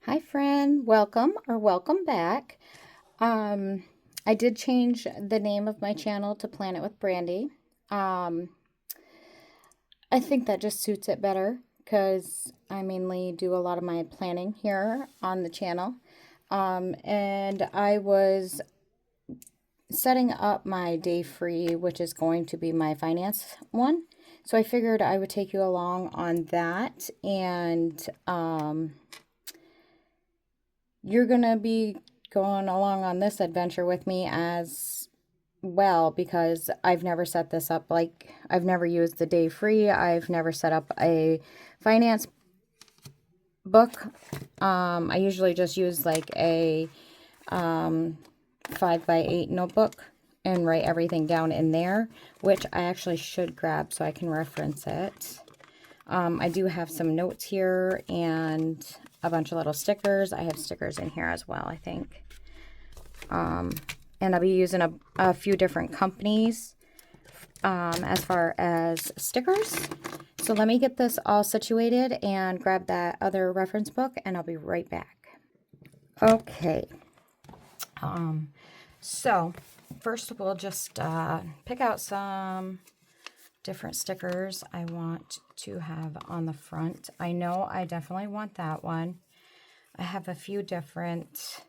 Hi friend, welcome or welcome back. Um, I did change the name of my channel to Planet with Brandy. Um, I think that just suits it better because I mainly do a lot of my planning here on the channel. And I was setting up my day free, which is going to be my finance one. So I figured I would take you along on that and you're going to be going along on this adventure with me as well because I've never set this up. Like, I've never used the day free. I've never set up a finance book. I usually just use like a 5x8 notebook and write everything down in there, which I actually should grab so I can reference it. I do have some notes here and a bunch of little stickers. I have stickers in here as well, I think. And I'll be using a few different companies as far as stickers. So let me get this all situated and grab that other reference book, and I'll be right back. Okay. So first we'll just pick out some different stickers I want to have on the front. I know I definitely want that one. I have a few different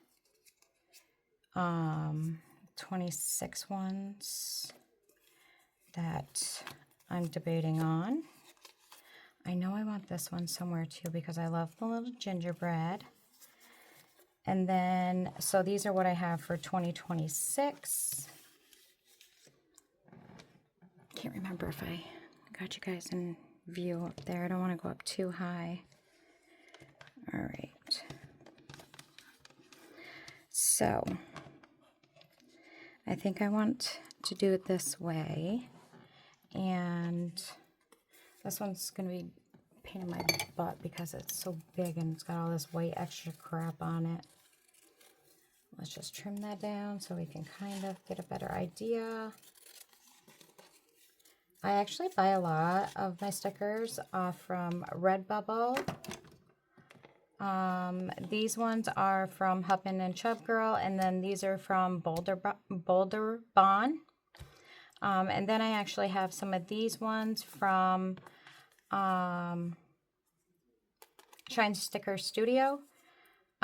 26 ones that I'm debating on. I know I want this one somewhere too because I love the little gingerbread. And then, so these are what I have for 2026. Can't remember if I got you guys in view up there. I don't want to go up too high. All right. So, I think I want to do it this way. And this one's going to be a pain in my butt because it's so big and it's got all this white extra crap on it. Let's just trim that down so we can kind of get a better idea. I actually buy a lot of my stickers from Redbubble. These ones are from Hubman Chubgirl, and then these are from Bolderbon. And then I actually have some of these ones from Shine Sticker Studio.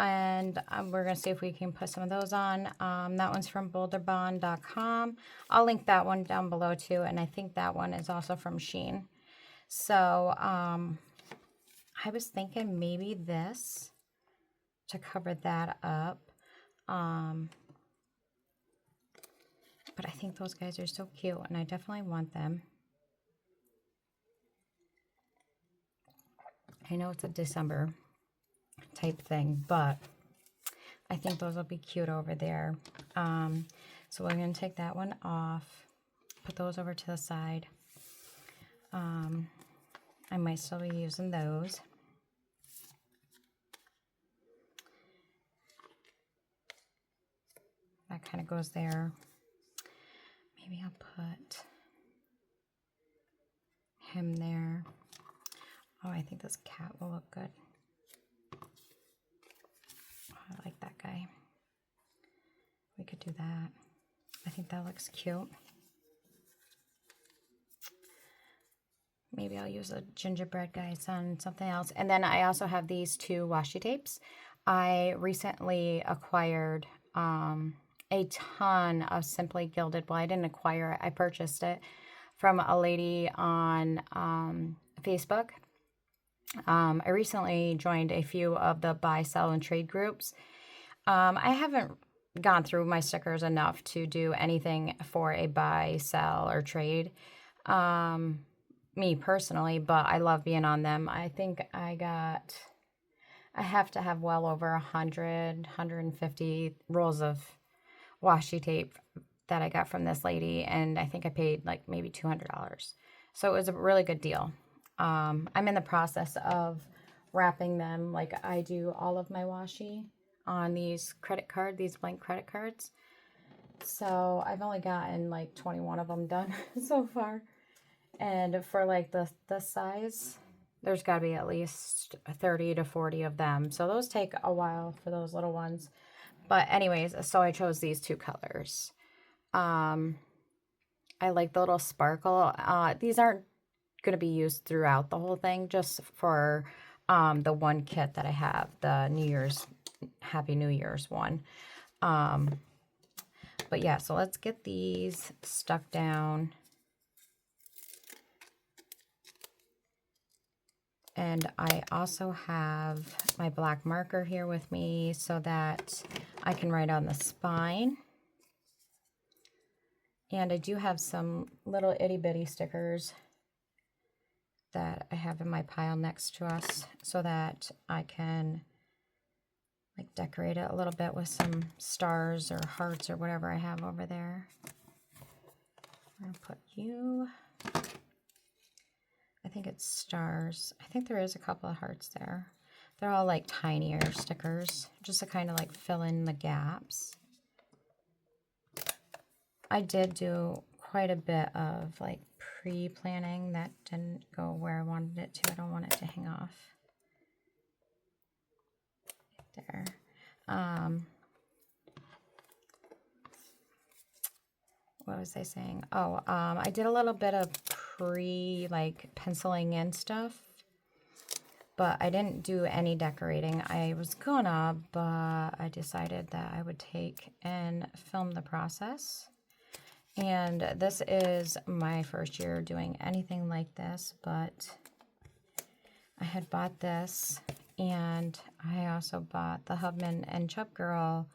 And we're going to see if we can put some of those on. That one's from Bolderbon.com. I'll link that one down below too. And I think that one is also from Shein. So I was thinking maybe this to cover that up. But I think those guys are so cute and I definitely want them. I know it's a December type thing, but I think those will be cute over there. So we're going to take that one off, put those over to the side. I might still be using those. That kind of goes there. Maybe I'll put him there. Oh, I think this cat will look good. I like that guy. We could do that. I think that looks cute. Maybe I'll use a gingerbread guys on something else. And then I also have these two washi tapes. I recently acquired a ton of Simply Gilded. Well, I didn't acquire it. I purchased it from a lady on Facebook. I recently joined a few of the buy, sell, and trade groups. I haven't gone through my stickers enough to do anything for a buy, sell, or trade. Me personally, but I love being on them. I think I have to have well over 150 rolls of washi tape that I got from this lady, and I think I paid like maybe $200. So it was a really good deal. I'm in the process of wrapping them like I do all of my washi on these these blank credit cards. So I've only gotten like 21 of them done so far. And for like the size there's got to be at least 30 to 40 of them. So those take a while for those little ones. But anyways, so I chose these two colors. I like the little sparkle. These aren't going to be used throughout the whole thing, just for the one kit that I have, the Happy New Year's one. But yeah, so let's get these stuck down. And I also have my black marker here with me so that I can write on the spine. And I do have some little itty bitty stickers that I have in my pile next to us so that I can like decorate it a little bit with some stars or hearts or whatever I have over there. I'm gonna put you, I think it's stars. I think there is a couple of hearts there. They're all like tinier stickers, just to kind of like fill in the gaps. I did do quite a bit of like pre-planning that didn't go where I wanted it to. I don't want it to hang off. There. What was I saying? Oh, I did a little bit of like penciling in stuff, but I didn't do any decorating. I was gonna, but I decided that I would take and film the process. And this is my first year doing anything like this, but I had bought this, and I also bought the Hubman and Chubgirl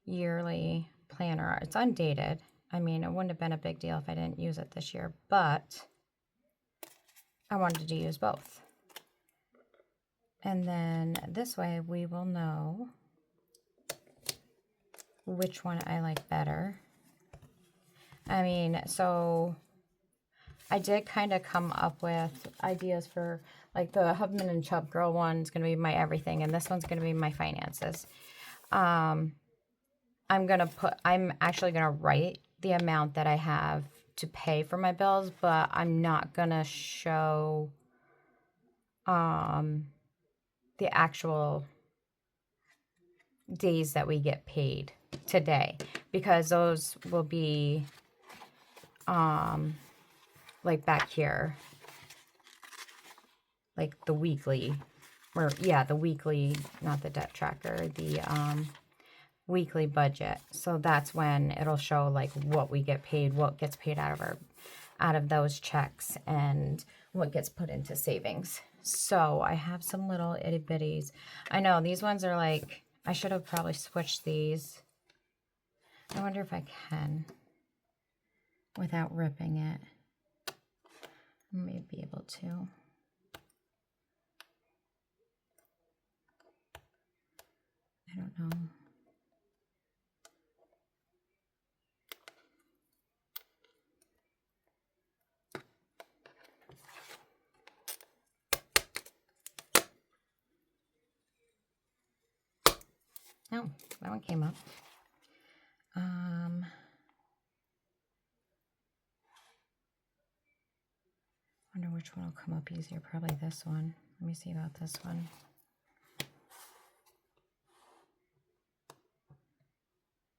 yearly planner. It's undated. I mean, it wouldn't have been a big deal if I didn't use it this year, but I wanted to use both. And then this way we will know which one I like better. I mean, so I did kind of come up with ideas for, like, the Hubman and Chubgirl one's going to be my everything, and this one's going to be my finances. I'm actually going to write the amount that I have to pay for my bills, but I'm not going to show the actual days that we get paid today, because those will be like back here, like the weekly, or yeah, the weekly, not the debt tracker, the weekly budget. So that's when it'll show like what we get paid, what gets paid out of those checks, and what gets put into savings. So I have some little itty bitties. I know these ones are like, I should have probably switched these. I wonder if I can without ripping it. I may be able to. I don't know. No, that one came up. Wonder which one will come up easier. Probably this one. Let me see about this one.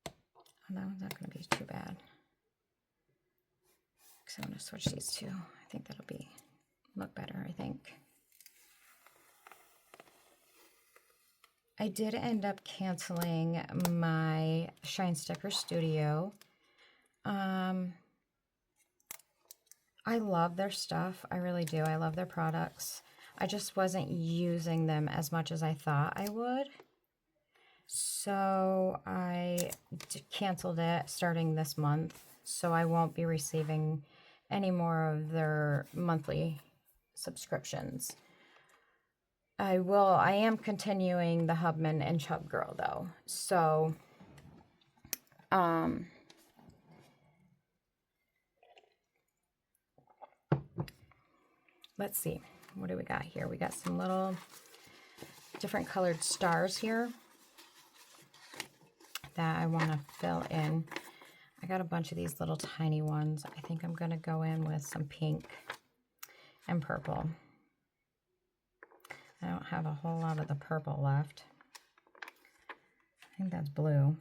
Oh, that one's not going to be too bad. So I'm going to switch these two. I think that'll look better, I think. I did end up canceling my Shine Sticker Studio. I love their stuff. I really do. I love their products. I just wasn't using them as much as I thought I would. So I canceled it starting this month. So I won't be receiving any more of their monthly subscriptions. I am continuing the Hubman and Chubgirl though. So, let's see. What do we got here? We got some little different colored stars here that I want to fill in. I got a bunch of these little tiny ones. I think I'm going to go in with some pink and purple. I don't have a whole lot of the purple left. I think that's blue.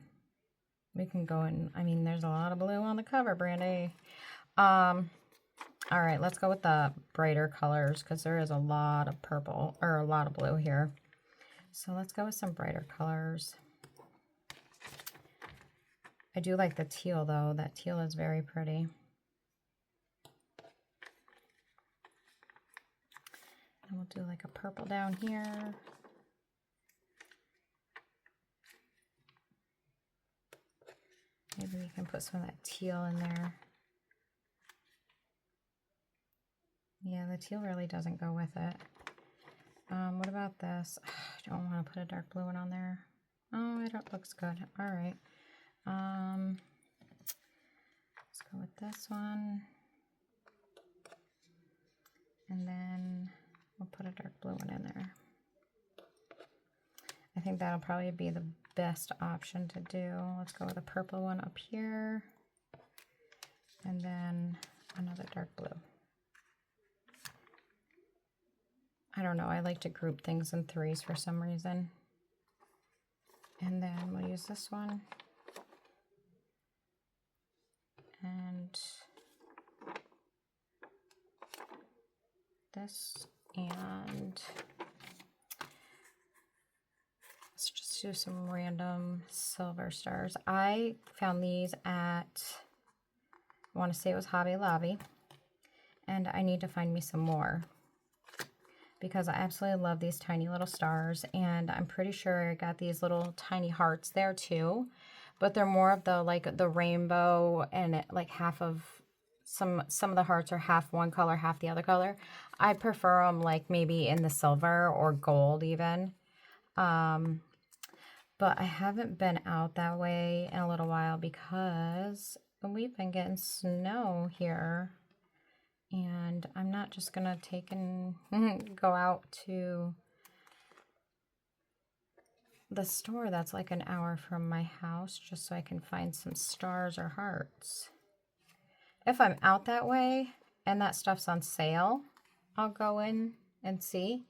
We can go in, I mean, there's a lot of blue on the cover, Brandy. All right, let's go with the brighter colors because there is a lot of purple, or a lot of blue here. So let's go with some brighter colors. I do like the teal though. That teal is very pretty. And we'll do like a purple down here. Maybe we can put some of that teal in there. Yeah, the teal really doesn't go with it. What about this? I don't want to put a dark blue one on there. Oh, it looks good. All right. Let's go with this one. And then we'll put a dark blue one in there. I think that'll probably be the best option to do. Let's go with a purple one up here. And then another dark blue. I don't know, I like to group things in threes for some reason. And then we'll use this one. And this, and let's just do some random silver stars. I found these at, I want to say it was Hobby Lobby, and I need to find me some more because I absolutely love these tiny little stars, and I'm pretty sure I got these little tiny hearts there too, but they're more of the like the rainbow, and like half of some of the hearts are half one color, half the other color. I prefer them like maybe in the silver or gold even. But I haven't been out that way in a little while because we've been getting snow here. And I'm not just going to take and go out to the store that's like an hour from my house just so I can find some stars or hearts. If I'm out that way and that stuff's on sale, I'll go in and see.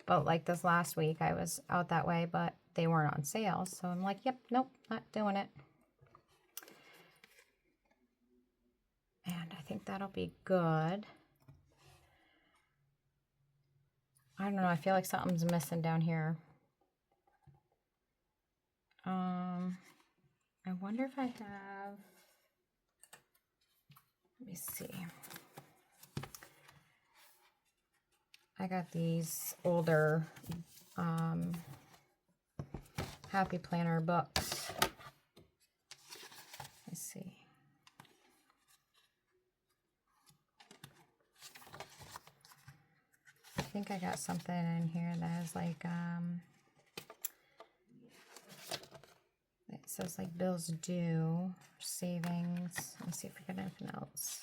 But like this last week, I was out that way, but they weren't on sale. So I'm like, yep, nope, not doing it. And I think that'll be good. I don't know, I feel like something's missing down here. I wonder if I have, let me see. I got these older Happy Planner books. Let's see. I think I got something in here that has like, it says like bills due, savings. Let me see if we got anything else.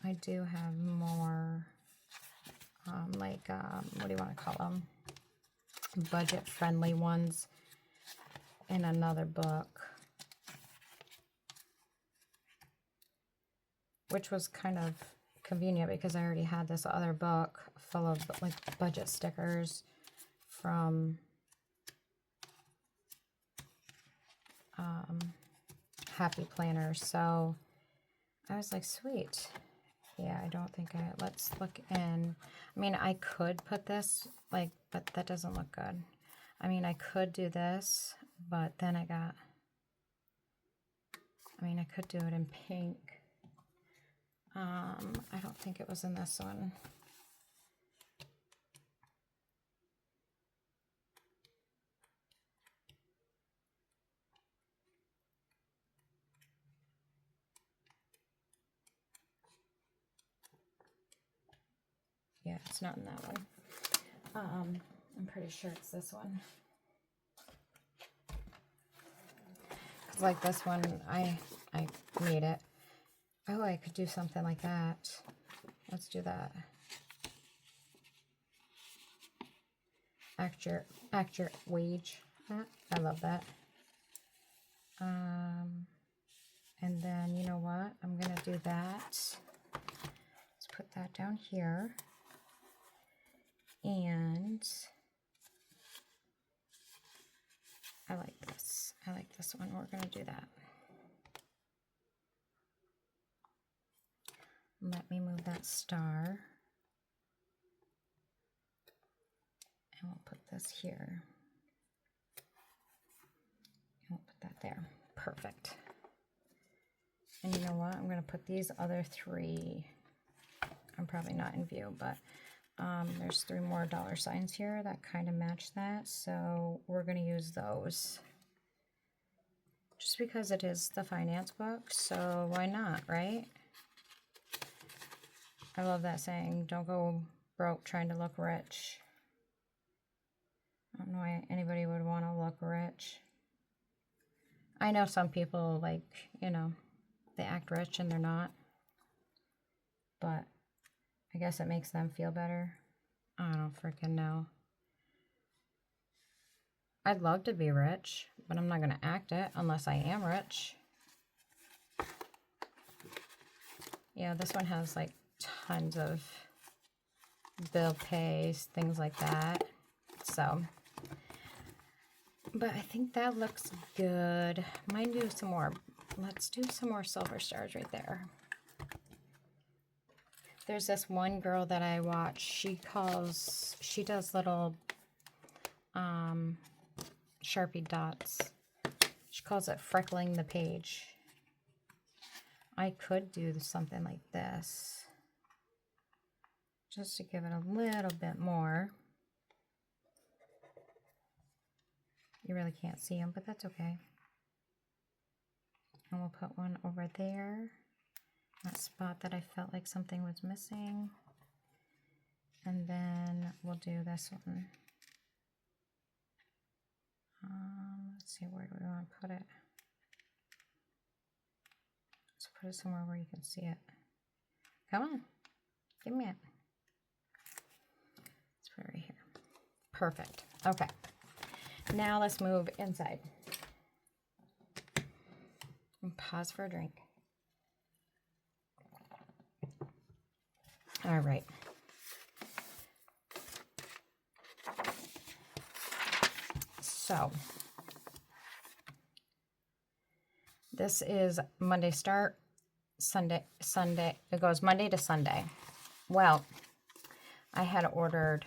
I do have more, what do you want to call them? Budget-friendly ones in another book, which was kind of convenient because I already had this other book full of like budget stickers from Happy Planners. So I was like, sweet. Yeah, I don't think let's look in. I mean, I could put this, like, but that doesn't look good. I mean, I could do this, but then I could do it in pink. I don't think it was in this one. Yeah, it's not in that one. I'm pretty sure it's this one. Cause like this one, I made it. Oh, I could do something like that. Let's do that. Accurate wage. I love that. And then, you know what? I'm going to do that. Let's put that down here. And I like this. I like this one. We're going to do that. Let me move that star. And we'll put this here. And we'll put that there. Perfect. And you know what? I'm going to put these other three. I'm probably not in view, but there's 3 more dollar signs here that kind of match that. So we're going to use those. Just because it is the finance book, so why not, right? I love that saying, don't go broke trying to look rich. I don't know why anybody would want to look rich. I know some people, like, you know, they act rich and they're not. But I guess it makes them feel better. I don't freaking know. I'd love to be rich, but I'm not going to act it unless I am rich. Yeah, this one has like tons of bill pays, things like that. So, but I think that looks good. Might do some more. Let's do some more silver stars right there. There's this one girl that I watch. She does little Sharpie dots. She calls it freckling the page. I could do something like this, just to give it a little bit more. You really can't see them, but that's okay. And we'll put one over there, that spot that I felt like something was missing. And then we'll do this one. Let's see, where do we want to put it? Let's put it somewhere where you can see it. Come on, give me it. Let's put it right here. Perfect. Okay. Now let's move inside. And pause for a drink. All right. So this is Monday start, Sunday. It goes Monday to Sunday. Well, I had ordered,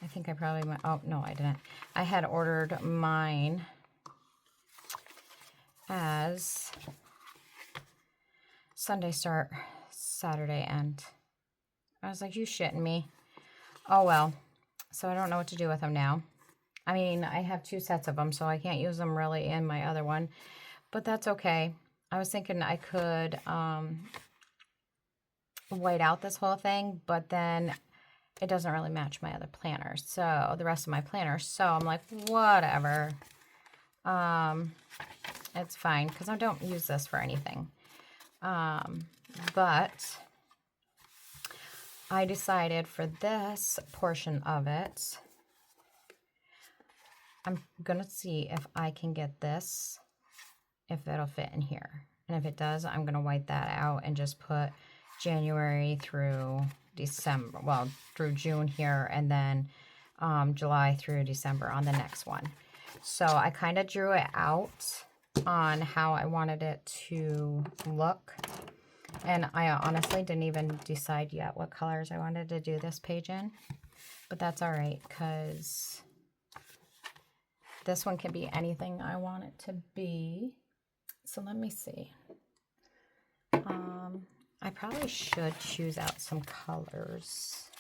I think I probably went, oh, no, I didn't. I had ordered mine as Sunday start, Saturday end. I was like, you shitting me? Oh, well. So I don't know what to do with them now. I mean, I have 2 sets of them, so I can't use them really in my other one. But that's okay. I was thinking I could white out this whole thing, but then it doesn't really match my other planners. So the rest of my planners. So I'm like, whatever. It's fine because I don't use this for anything. But I decided for this portion of it, I'm going to see if I can get this, if it'll fit in here. And if it does, I'm going to white that out and just put January through December, well, through June here, and then July through December on the next one. So I kind of drew it out on how I wanted it to look. And I honestly didn't even decide yet what colors I wanted to do this page in. But that's all right, because this one can be anything I want it to be. So let me see. I probably should choose out some colors,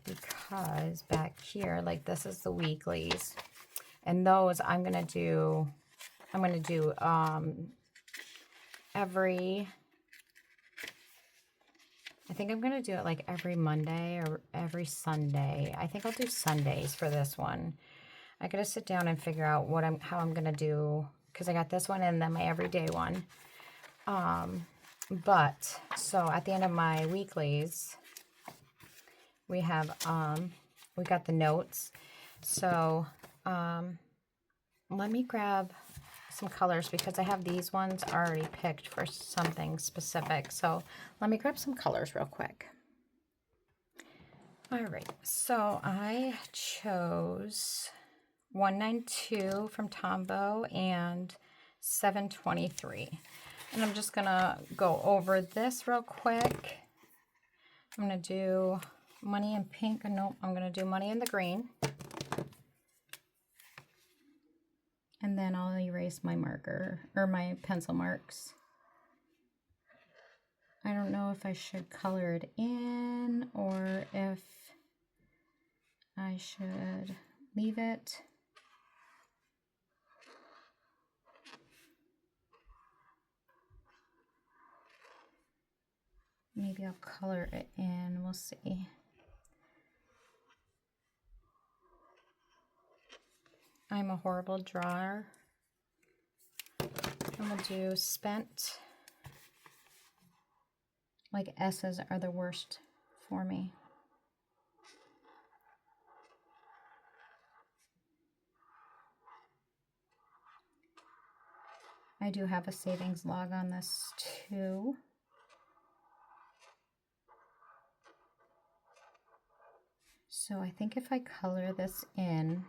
because back here, like this is the weeklies, and those I'm gonna do every, I think I'm gonna do it like every Monday or every Sunday. I think I'll do Sundays for this one. I gotta sit down and figure out how I'm gonna do, because I got this one and then my everyday one. But so at the end of my weeklies, we have we got the notes. So let me grab some colors because I have these ones already picked for something specific. So let me grab some colors real quick. All right, so I chose 192 from Tombow and 723. And I'm just gonna go over this real quick. I'm gonna do Money in Pink. Nope, I'm gonna do Money in the Green. And then I'll erase my marker, or my pencil marks. I don't know if I should color it in or if I should leave it. Maybe I'll color it in, we'll see. I'm a horrible drawer. And we'll do Spent. Like S's are the worst for me. I do have a savings log on this too. So I think if I color this in,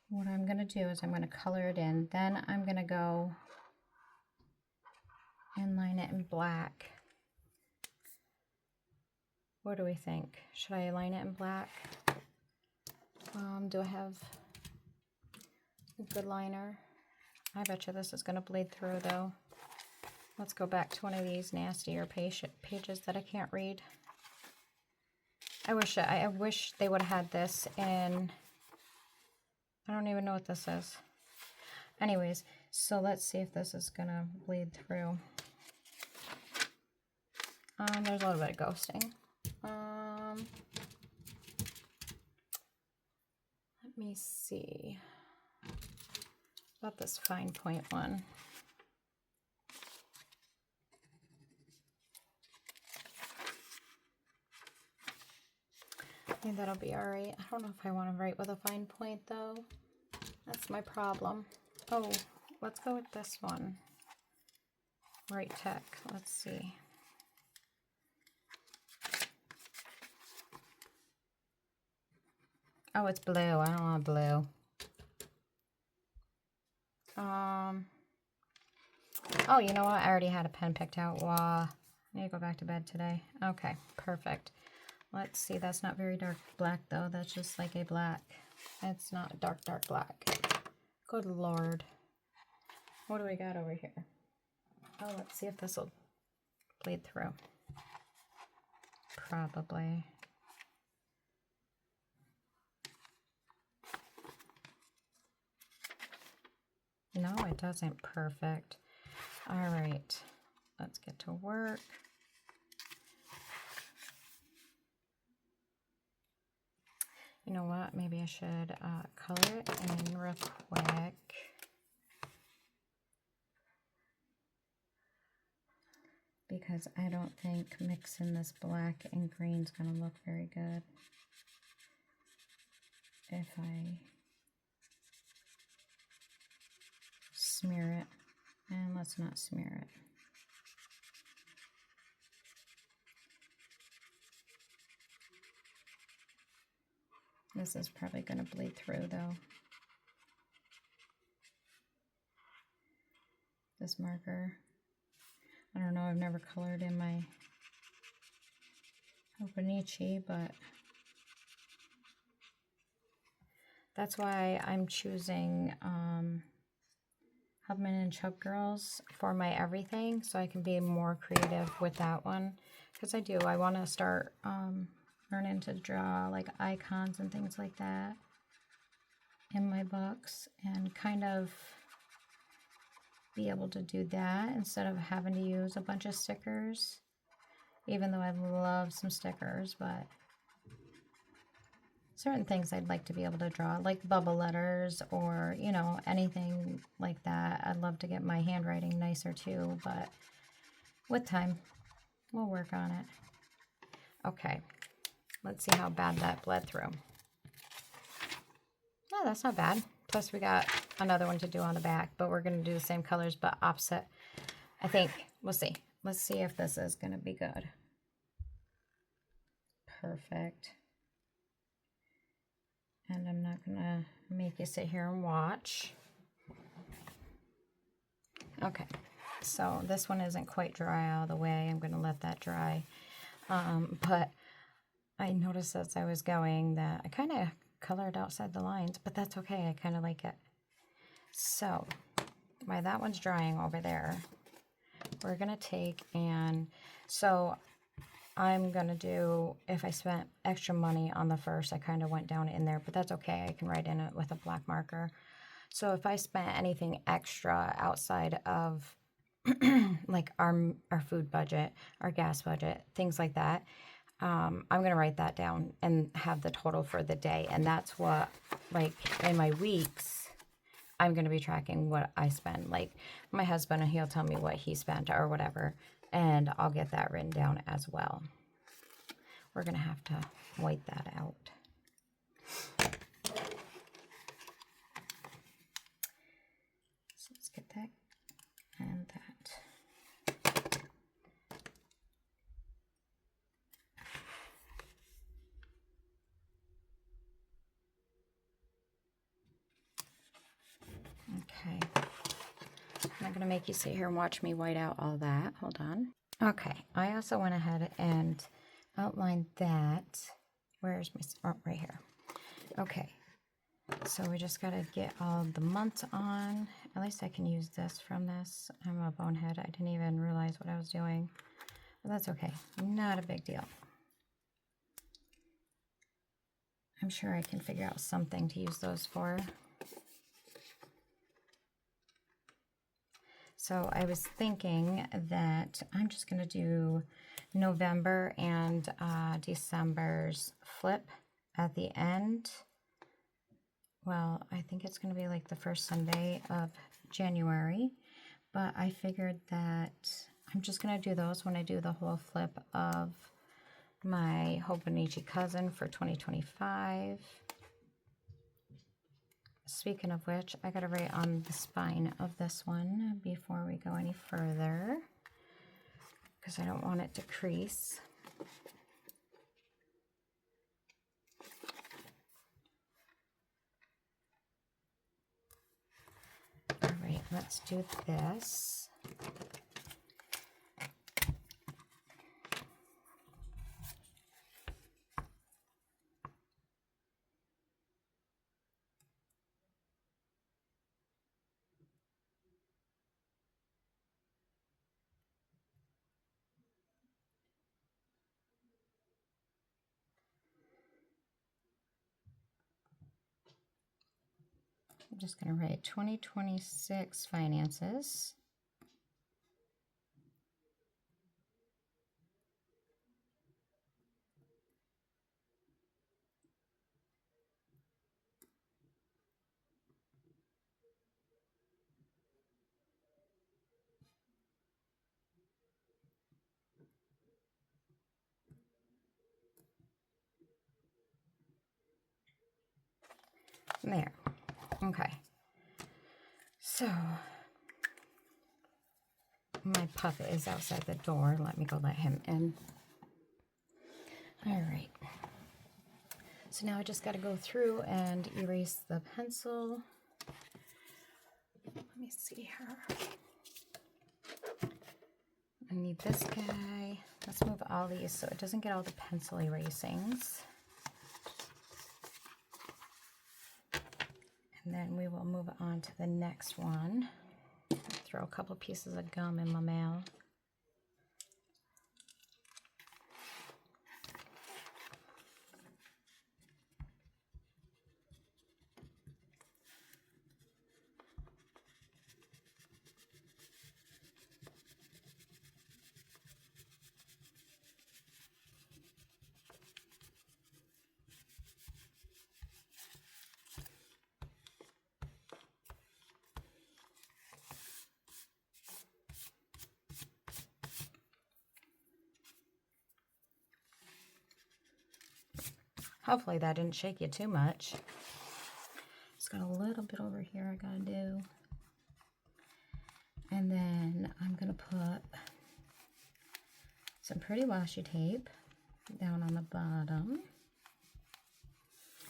what I'm going to do is I'm going to color it in, then I'm going to go and line it in black. What do we think? Should I line it in black? Do I have a good liner? I bet you this is going to bleed through though. Let's go back to one of these nastier pages that I can't read. I wish they would have had this in, I don't even know what this is. Anyways, so let's see if this is gonna bleed through. There's a little bit of ghosting. Let me see about this fine point one. I think that'll be all right. I don't know if I want to write with a fine point though. That's my problem. Oh, let's go with this one. Right Tech. Let's see. Oh, it's blue. I don't want blue. Oh, you know what? I already had a pen picked out. Wow. I need to go back to bed today. Okay, perfect. Let's see. That's not very dark black though. That's just like a black. It's not dark black. Good Lord. What do we got over here? Oh, let's see if this will bleed through. Probably. No, it doesn't. Perfect. All right. Let's get to work. You know what? Maybe I should color it in real quick. Because I don't think mixing this black and green is going to look very good. If I smear it. And let's not smear it. This is probably going to bleed through though. This marker. I don't know, I've never colored in my Hobonichi, but that's why I'm choosing Hubman and Chubgirls for my everything, so I can be more creative with that one. Because I want to start learning to draw like icons and things like that in my books, and kind of be able to do that instead of having to use a bunch of stickers, even though I love some stickers, but certain things I'd like to be able to draw, like bubble letters or, you know, anything like that. I'd love to get my handwriting nicer too, but with time, we'll work on it. Okay, let's see how bad that bled through. Oh, that's not bad. Plus we got another one to do on the back, but we're going to do the same colors but opposite. I think. We'll see. Let's see if this is going to be good. Perfect. And I'm not going to make you sit here and watch. Okay. So this one isn't quite dry all the way. I'm going to let that dry. But I noticed as I was going that I kind of colored outside the lines, but that's okay. I kind of like it. So while that one's drying over there, we're going to take and so I'm going to do, if I spent extra money on the first, I kind of went down in there, but that's okay. I can write in it with a black marker. So if I spent anything extra outside of like our food budget, our gas budget, things like that, I'm going to write that down and have the total for the day. And that's what, like, in my weeks, I'm going to be tracking what I spend. Like, my husband, he'll tell me what he spent or whatever, and I'll get that written down as well. We're going to have to white that out. So let's get that and that. Okay, I'm not going to make you sit here and watch me white out all that. Hold on. Okay, I also went ahead and outlined that. Where's my, oh, right here. Okay, so we just got to get all the months on. At least I can use this from this. I'm a bonehead. I didn't even realize what I was doing. But that's okay. Not a big deal. I'm sure I can figure out something to use those for. So I was thinking that I'm just going to do November and December's flip at the end. Well, I think it's going to be like the first Sunday of January, but I figured that I'm just going to do those when I do the whole flip of my Hobonichi cousin for 2025. Speaking of which, I got to write on the spine of this one before we go any further because I don't want it to crease. All right, let's do this. I'm just going to write 2026 finances. There. Okay. So, my puppet is outside the door. Let me go let him in. All right. So now I just got to go through and erase the pencil. Let me see here. I need this guy. Let's move all these so it doesn't get all the pencil erasings. And then we will move on to the next one. Throw a couple pieces of gum in my mouth. Hopefully that didn't shake you too much. Just got a little bit over here I gotta do. And then I'm gonna put some pretty washi tape down on the bottom.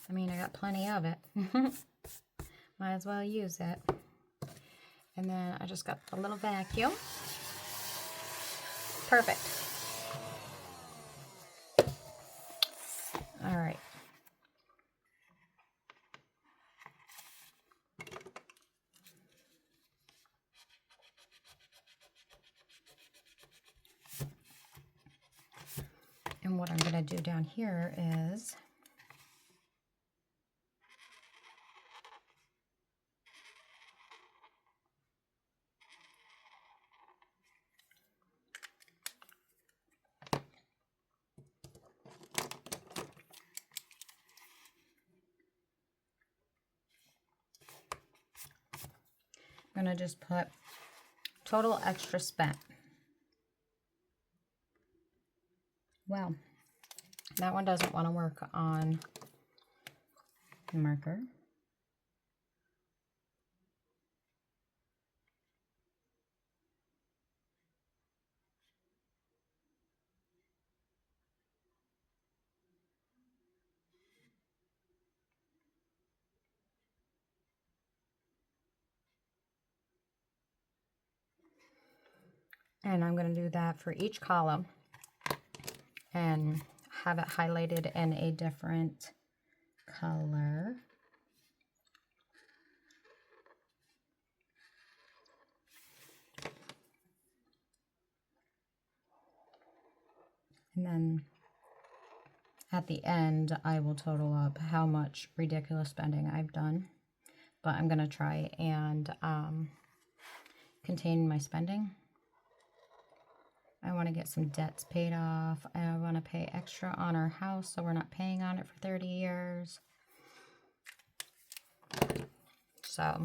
I mean, I got plenty of it. Might as well use it. And then I just got a little vacuum. Perfect. All right. And what I'm going to do down here is I'm going to just put total extra spent. Well, that one doesn't want to work on the marker. And I'm going to do that for each column and have it highlighted in a different color. And then at the end, I will total up how much ridiculous spending I've done. But I'm going to try and contain my spending. I want to get some debts paid off. I want to pay extra on our house so we're not paying on it for 30 years. So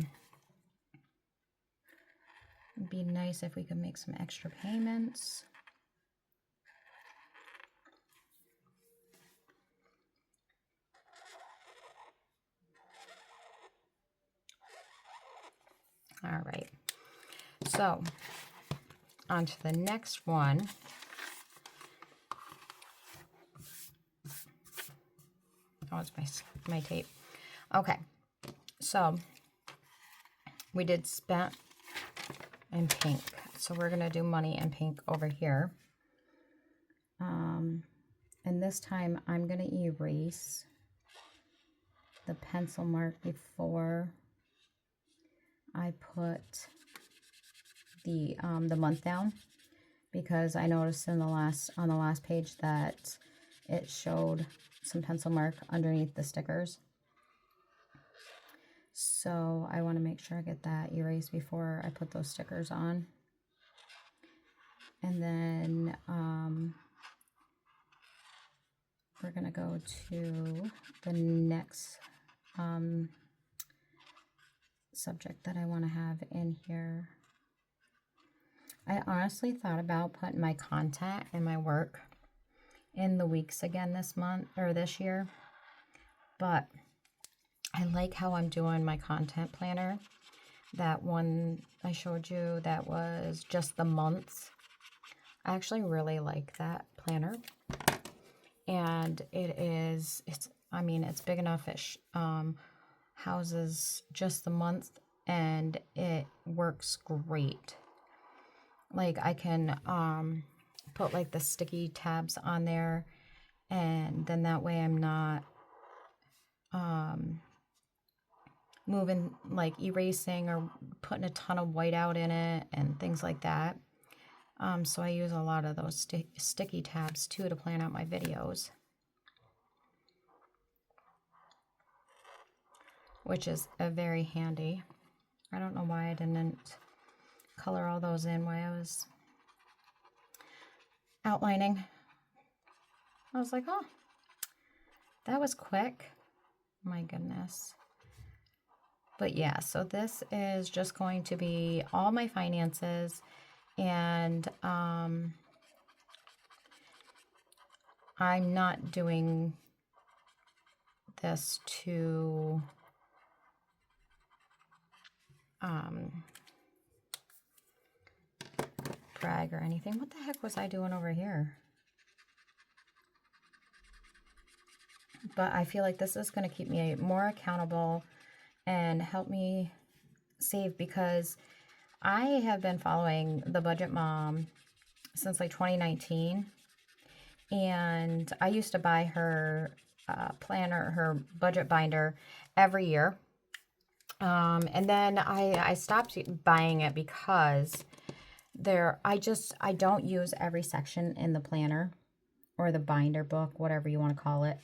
it'd be nice if we could make some extra payments. All right. So on to the next one. Oh, it's my tape. Okay, so we did spent and pink. So we're gonna do money and pink over here. And this time I'm gonna erase the pencil mark before I put the month down, because I noticed on the last page that it showed some pencil mark underneath the stickers. So I want to make sure I get that erased before I put those stickers on. And then we're going to go to the next subject that I want to have in here. I honestly thought about putting my content and my work in the weeks again this month or this year, but I like how I'm doing my content planner. That one I showed you that was just the months. I actually really like that planner, and it's big enough. It houses just the month, and it works great. Like I can put like the sticky tabs on there, and then that way I'm not moving, like erasing or putting a ton of white out in it and things like that. So I use a lot of those sticky tabs too to plan out my videos, which is very handy. I don't know why I didn't color all those in while I was outlining. I was like, oh, that was quick. My goodness. But yeah, so this is just going to be all my finances, and I'm not doing this to brag or anything. What the heck was I doing over here? But I feel like this is going to keep me more accountable and help me save, because I have been following the Budget Mom since like 2019. And I used to buy her planner, her budget binder every year. And then I stopped buying it because I don't use every section in the planner or the binder book, whatever you want to call it.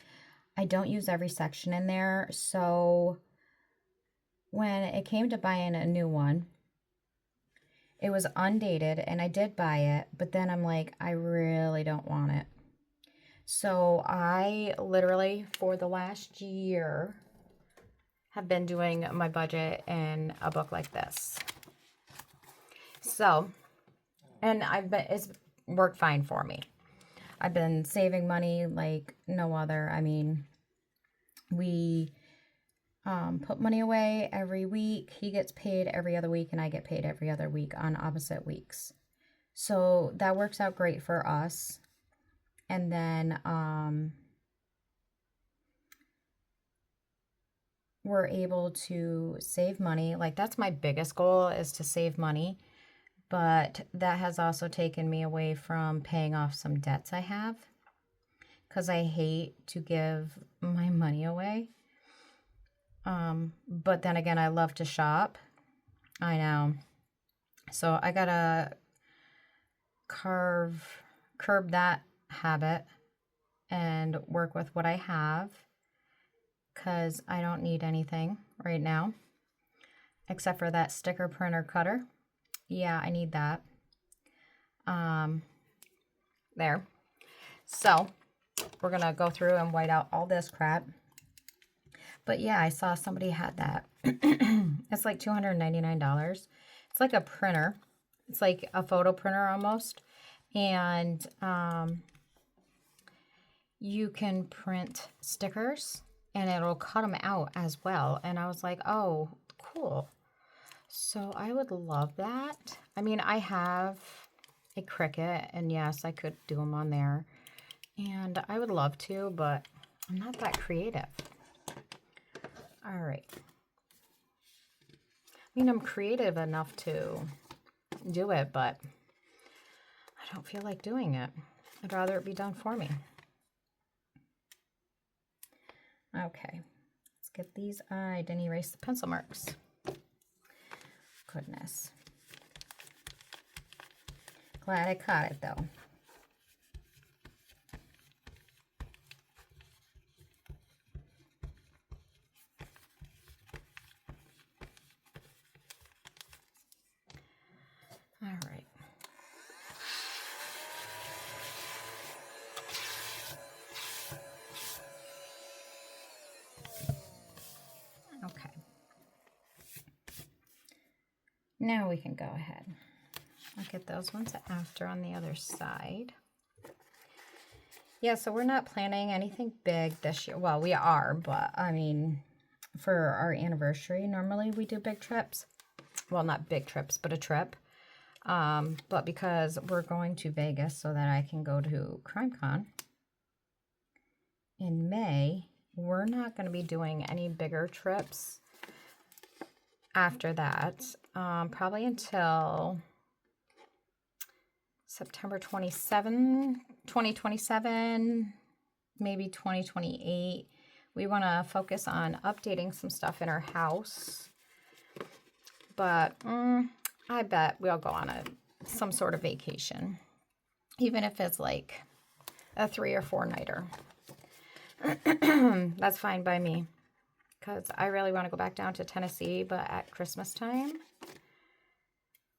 I don't use every section in there. So when it came to buying a new one, it was undated and I did buy it, but then I'm like, I really don't want it. So I literally, for the last year, have been doing my budget in a book like this. So, and it's worked fine for me. I've been saving money like no other. I mean, we put money away every week. He gets paid every other week and I get paid every other week on opposite weeks. So that works out great for us. And then we're able to save money. Like, that's my biggest goal, is to save money. But that has also taken me away from paying off some debts I have, because I hate to give my money away. But then again, I love to shop. I know. So I gotta curb that habit and work with what I have, because I don't need anything right now except for that sticker printer cutter. Yeah, I need that. There. So we're gonna go through and white out all this crap. But yeah, I saw somebody had that. It's like $299. It's like a printer. It's like a photo printer almost. And you can print stickers and it'll cut them out as well. And I was like, oh, cool. So I would love that. I mean, I have a Cricut, and yes, I could do them on there. And I would love to, but I'm not that creative. All right. I mean, I'm creative enough to do it, but I don't feel like doing it. I'd rather it be done for me. Okay. Let's get these. I didn't erase the pencil marks. Goodness. Glad I caught it, though. All right. Okay. Now we can go ahead. I'll get those ones after on the other side. Yeah, so we're not planning anything big this year. Well, we are, but I mean, for our anniversary, normally we do big trips. Well, not big trips, but a trip. But because we're going to Vegas so that I can go to CrimeCon in May, we're not going to be doing any bigger trips after that. Probably until September 2027, maybe 2028. We want to focus on updating some stuff in our house. But I bet we'll go on some sort of vacation, even if it's like a 3 or 4 nighter. That's fine by me, because I really want to go back down to Tennessee, but at Christmas time.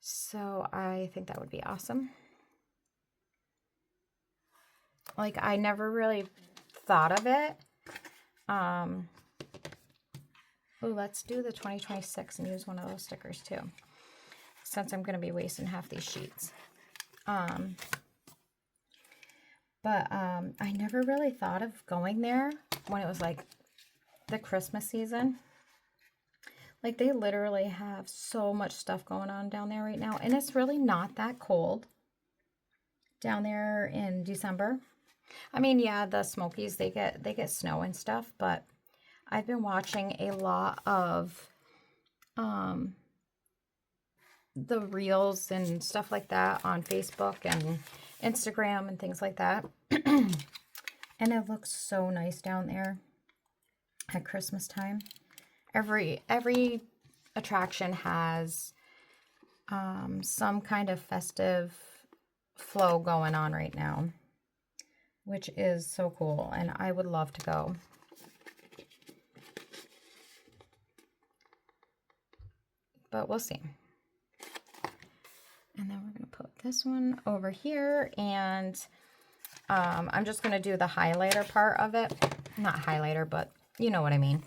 So I think that would be awesome. Like, I never really thought of it. Oh, let's do the 2026 and use one of those stickers too, since I'm going to be wasting half these sheets. But I never really thought of going there when it was like the Christmas season. Like, they literally have so much stuff going on down there right now. And it's really not that cold down there in December. I mean, yeah, the Smokies, they get snow and stuff, but I've been watching a lot of the reels and stuff like that on Facebook and Instagram and things like that. And it looks so nice down there at Christmas time. Every attraction has some kind of festive flow going on right now, which is so cool, and I would love to go. But we'll see. And then we're going to put this one over here, and I'm just going to do the highlighter part of it. Not highlighter, but you know what I mean.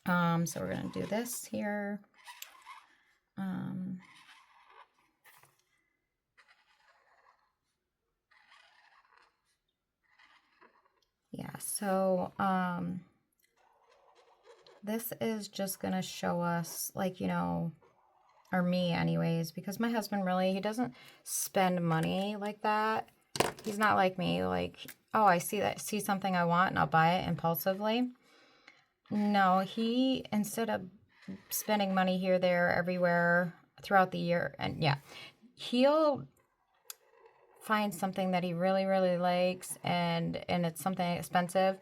So we're going to do this here. Yeah, so this is just going to show us, like, you know, or me anyways, because my husband really, he doesn't spend money like that. He's not like me, like, oh, I see something I want and I'll buy it impulsively. No, he, instead of spending money here, there, everywhere throughout the year, and yeah, he'll find something that he really, really likes, and it's something expensive.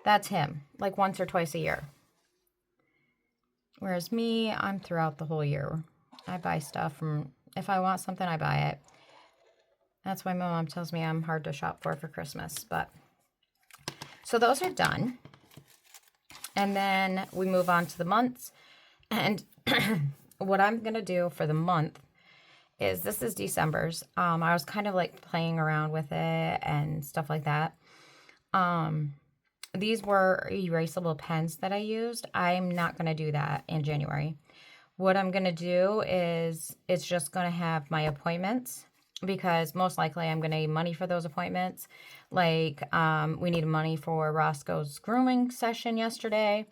That's him, like once or twice a year. Whereas me, I'm throughout the whole year. I buy stuff from, if I want something, I buy it. That's why my mom tells me I'm hard to shop for Christmas. But so those are done. And then we move on to the months. And what I'm going to do for the month is, this is December's. I was kind of like playing around with it and stuff like that. These were erasable pens that I used. I'm not going to do that in January. What I'm going to do is, it's just going to have my appointments, because most likely I'm going to need money for those appointments. Like, we needed money for Roscoe's grooming session yesterday.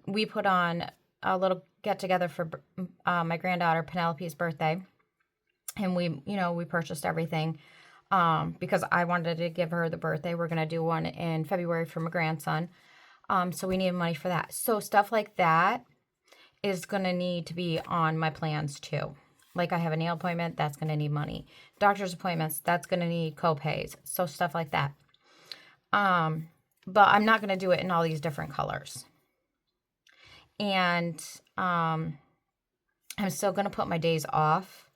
We put on a little get-together for my granddaughter Penelope's birthday. And we purchased everything because I wanted to give her the birthday. We're going to do one in February for my grandson. So we needed money for that. So stuff like that is going to need to be on my plans too. Like, I have a nail appointment, that's going to need money. Doctor's appointments, that's going to need co-pays. So stuff like that. But I'm not going to do it in all these different colors. And I'm still going to put my days off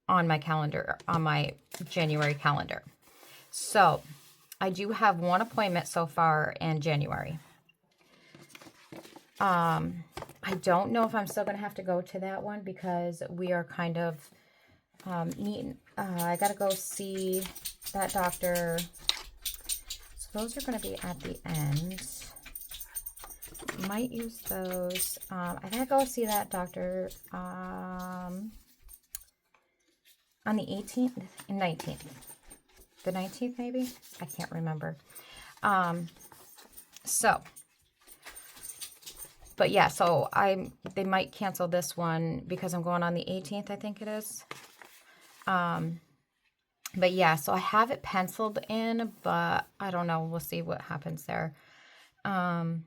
on my calendar, on my January calendar. So I do have one appointment so far in January. I don't know if I'm still going to have to go to that one, because we are kind of needing, I got to go see that doctor. So those are going to be at the end. Might use those. I got to go see that doctor on the 18th and 19th. The 19th maybe? I can't remember. But yeah, so they might cancel this one because I'm going on the 18th, I think it is. But yeah, so I have it penciled in, but I don't know. We'll see what happens there. So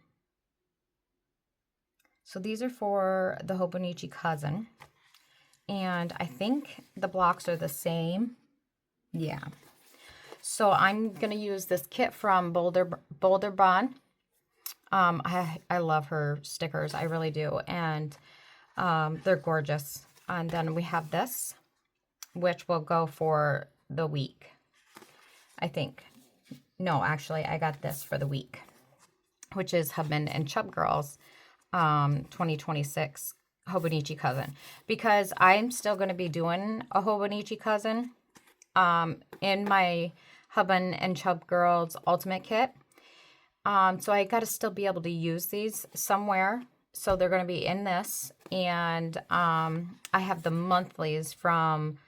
these are for the Hobonichi cousin. And I think the blocks are the same. Yeah. So I'm going to use this kit from Bolderbon. I love her stickers. I really do. And they're gorgeous. And then we have this, which will go for the week, I think. No, actually, I got this for the week, which is Hubman and Chubgirl's 2026 Hobonichi cousin. Because I'm still going to be doing a Hobonichi cousin in my Hubman and Chubgirl's ultimate kit. So I got to still be able to use these somewhere. So they're going to be in this. And I have the monthlies from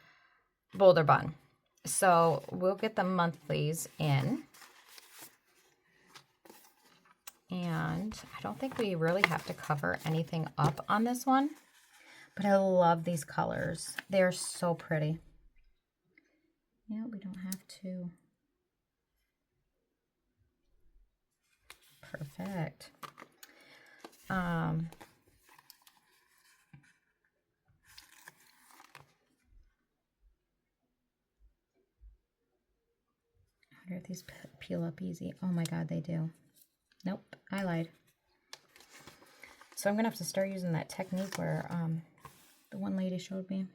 Bolderbon. So we'll get the monthlies in. And I don't think we really have to cover anything up on this one, but I love these colors. They're so pretty. Yeah, we don't have to. Perfect. I wonder if these peel up easy. Oh my God, they do. Nope, I lied. So I'm gonna have to start using that technique where the one lady showed me.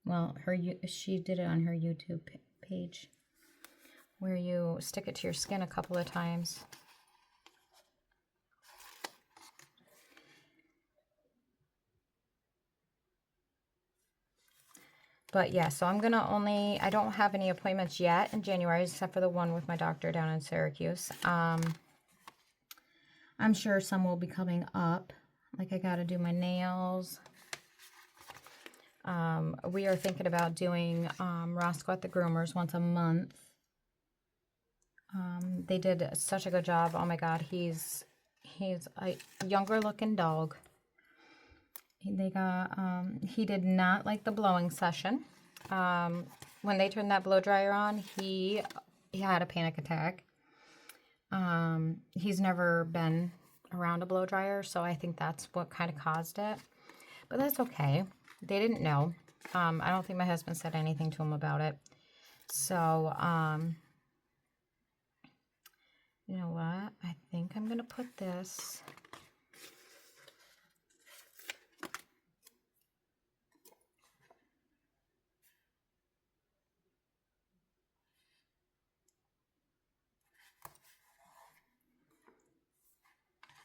Well, she did it on her YouTube page, where you stick it to your skin a couple of times. But yeah, so I'm gonna I don't have any appointments yet in January except for the one with my doctor down in Syracuse. I'm sure some will be coming up. Like I gotta do my nails. We are thinking about doing Roscoe at the Groomers once a month. They did such a good job. Oh my God, he's a younger looking dog. They got he did not like the blowing session. When they turned that blow dryer on, he had a panic attack. He's never been around a blow dryer, so I think that's what kind of caused it. But that's okay. They didn't know. I don't think my husband said anything to him about it. So, you know what? I think I'm going to put this.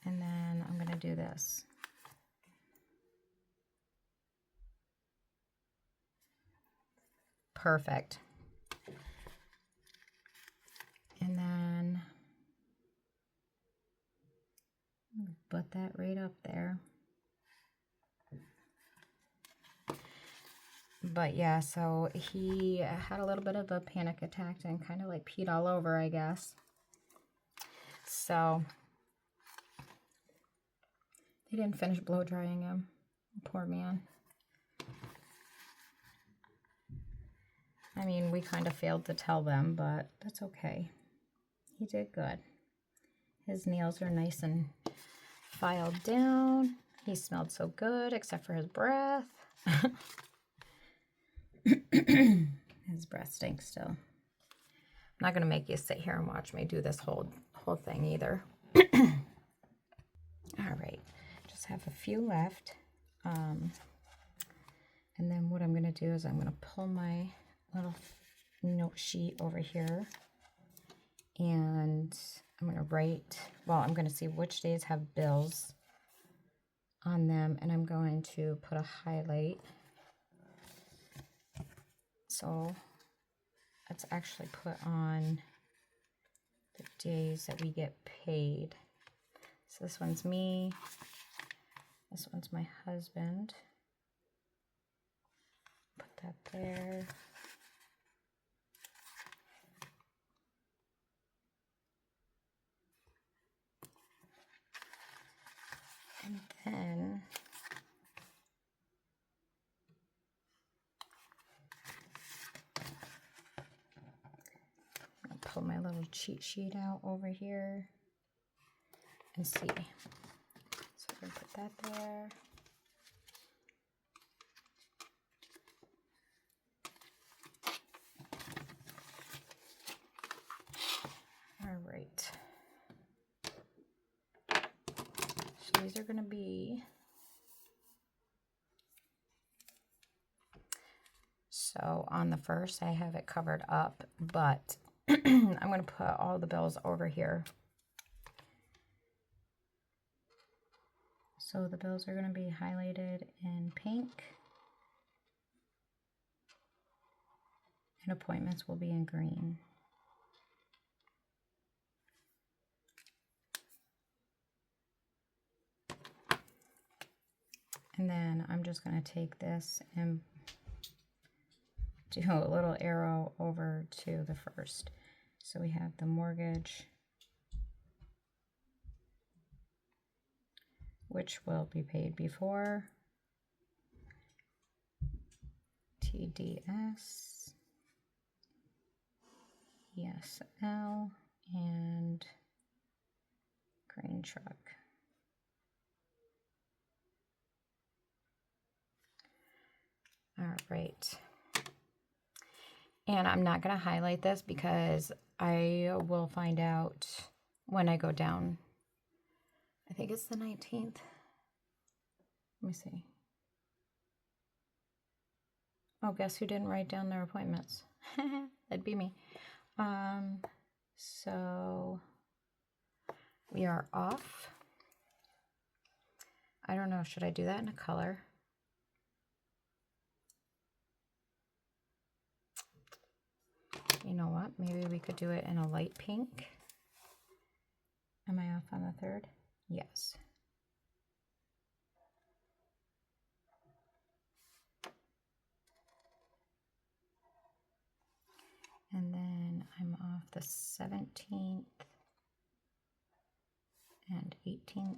And then I'm going to do this. Perfect. And then put that right up there. But yeah, so he had a little bit of a panic attack and kind of like peed all over, I guess. So they didn't finish blow drying him. Poor man. I mean, we kind of failed to tell them, but that's okay. He did good. His nails are nice and filed down. He smelled so good, except for his breath. His breath stinks still. I'm not going to make you sit here and watch me do this whole thing either. All right. Just have a few left. And then what I'm going to do is I'm going to pull my little note sheet over here. And I'm going to write, well, I'm going to see which days have bills on them. And I'm going to put a highlight. So let's actually put on the days that we get paid. So this one's me. This one's my husband. Put that there. And then I'll pull my little cheat sheet out over here and see. So we're gonna put that there. All right. So these are going to be, so on the first I have it covered up, but I'm going to put all the bills over here. So the bills are going to be highlighted in pink, and appointments will be in green. And then I'm just going to take this and do a little arrow over to the first. So we have the mortgage, which will be paid before. TDS, ESL, and grain truck. All right. And I'm not going to highlight this because I will find out when I go down. I think it's the 19th. Let me see. Oh, guess who didn't write down their appointments? That'd be me. So we are off. I don't know, should I do that in a color? You know what? Maybe we could do it in a light pink. Am I off on the 3rd? Yes. And then I'm off the 17th and 18th.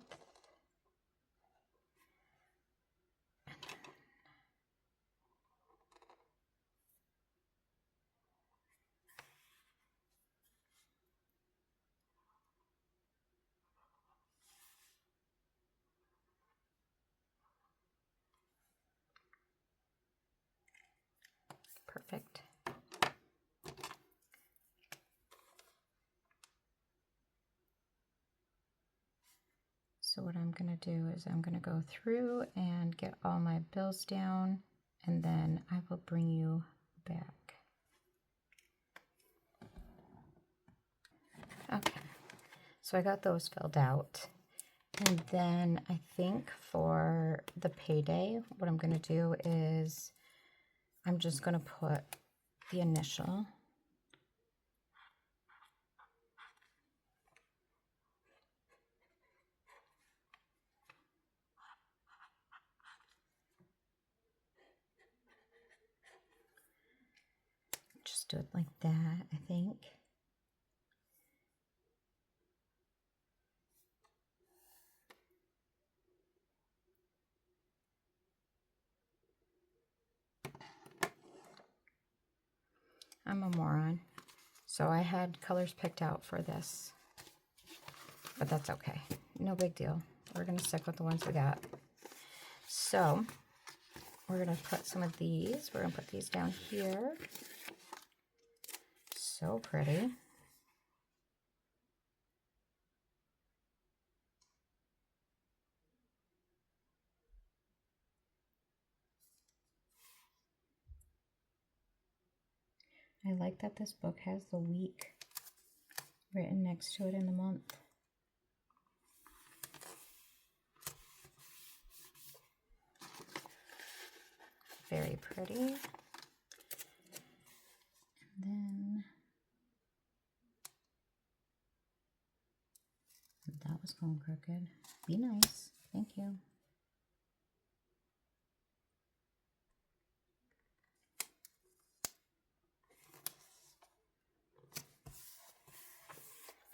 Perfect. So what I'm going to do is I'm going to go through and get all my bills down, and then I will bring you back. Okay, so I got those filled out. And then I think for the payday, what I'm going to do is I'm just going to put the initial. Just do it like that, I think. I'm a moron. So I had colors picked out for this, but that's okay. No big deal. We're going to stick with the ones we got. So we're going to put some of these. We're going to put these down here. So pretty. I like that this book has the week written next to it in the month. Very pretty. And then that was going crooked. Be nice. Thank you.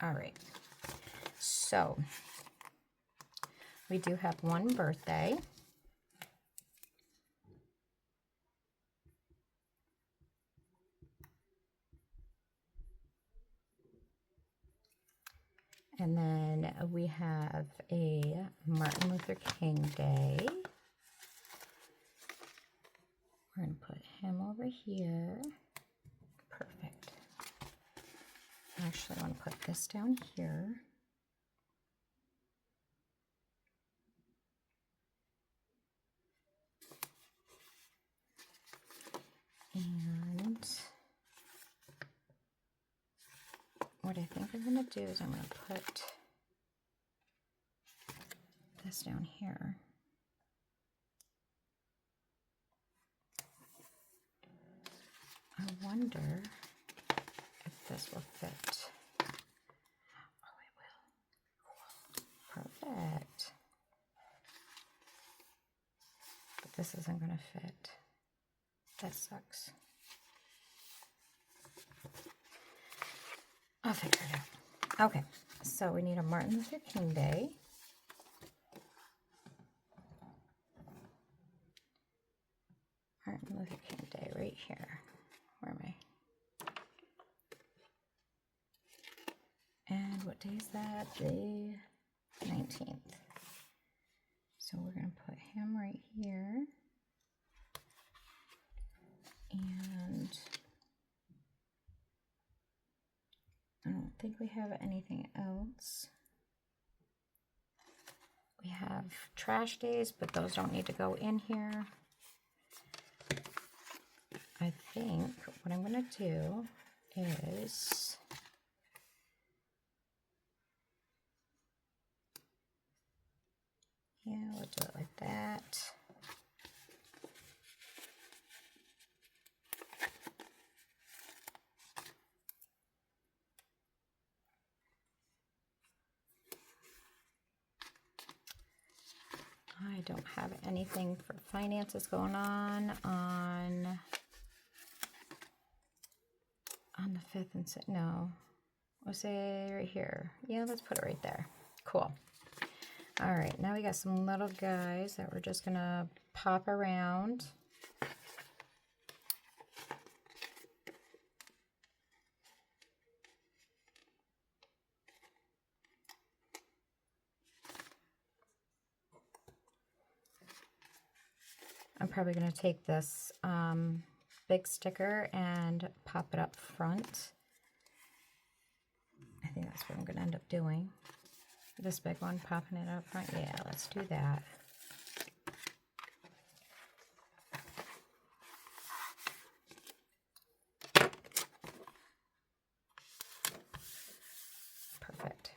All right. So we do have one birthday. And then we have a Martin Luther King Day. We're going to put him over here. Perfect. Actually, I want to put this down here. And what I think I'm going to do is I'm going to put this down here. I wonder if this will fit. Oh, it will. Cool. Perfect. But this isn't going to fit. That sucks. I'll figure it out. Okay, so we need a Martin Luther King Day. Martin Luther King Day right here. Where am I? And what day is that? The 19th. So we're going to put him right here. And I don't think we have anything else. We have trash days, but those don't need to go in here. I think what I'm going to do is we'll do it like that. I don't have anything for finances going on the 5th and 6th. No, we'll say right here. Yeah, let's put it right there. Cool. All right, now we got some little guys that we're just gonna pop around. I'm probably gonna take this big sticker and pop it up front. I think that's what I'm gonna end up doing. This big one, popping it up front. Yeah, let's do that. Perfect.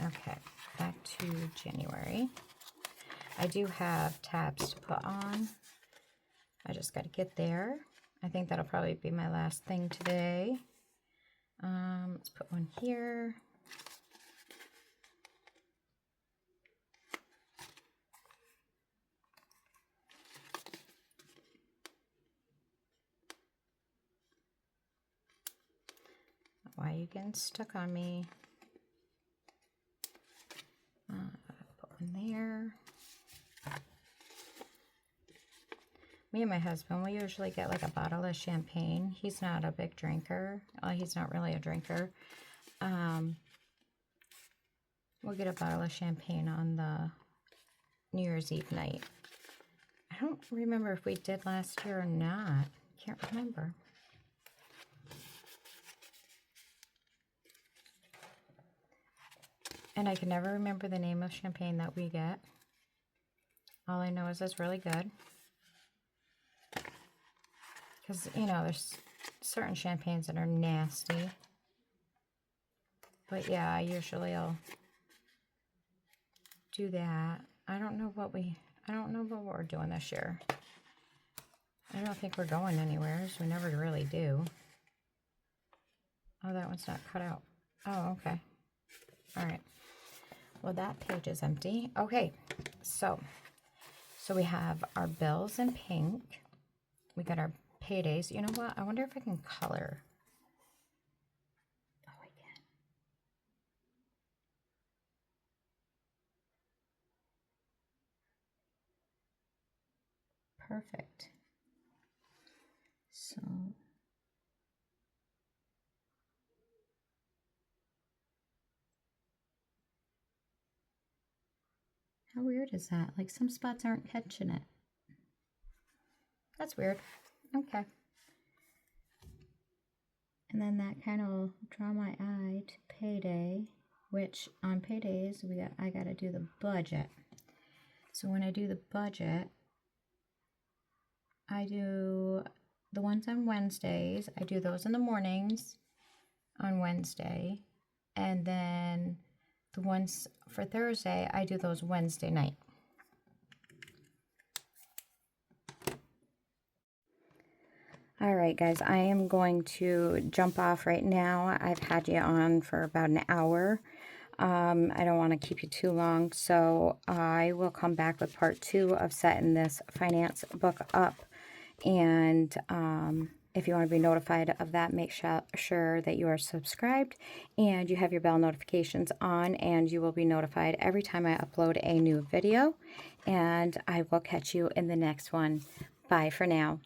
Okay, back to January. I do have tabs to put on. I just got to get there. I think that'll probably be my last thing today. Let's put one here. Why are you getting stuck on me? Put one there. Me and my husband, we usually get like a bottle of champagne. He's not a big drinker. He's not really a drinker. We'll get a bottle of champagne on the New Year's Eve night. I don't remember if we did last year or not. Can't remember. And I can never remember the name of champagne that we get. All I know is it's really good. Because, you know, there's certain champagnes that are nasty. But yeah, I usually will do that. I don't know what we're doing this year. I don't think we're going anywhere, so we never really do. Oh, that one's not cut out. Oh, okay. All right. Well, that page is empty. Okay, so we have our bills in pink. We got our paydays. You know what? I wonder if I can color. Oh, I can. Perfect. So how weird is that? Like some spots aren't catching it. That's weird. Okay. And then that kind of will draw my eye to payday, which on paydays I got to do the budget. So when I do the budget, I do the ones on Wednesdays. I do those in the mornings on Wednesday, and then the ones for Thursday, I do those Wednesday night. All right, guys, I am going to jump off right now. I've had you on for about an hour. I don't want to keep you too long, so I will come back with part 2 of setting this finance book up. And if you want to be notified of that, make sure that you are subscribed and you have your bell notifications on, and you will be notified every time I upload a new video. And I will catch you in the next one. Bye for now.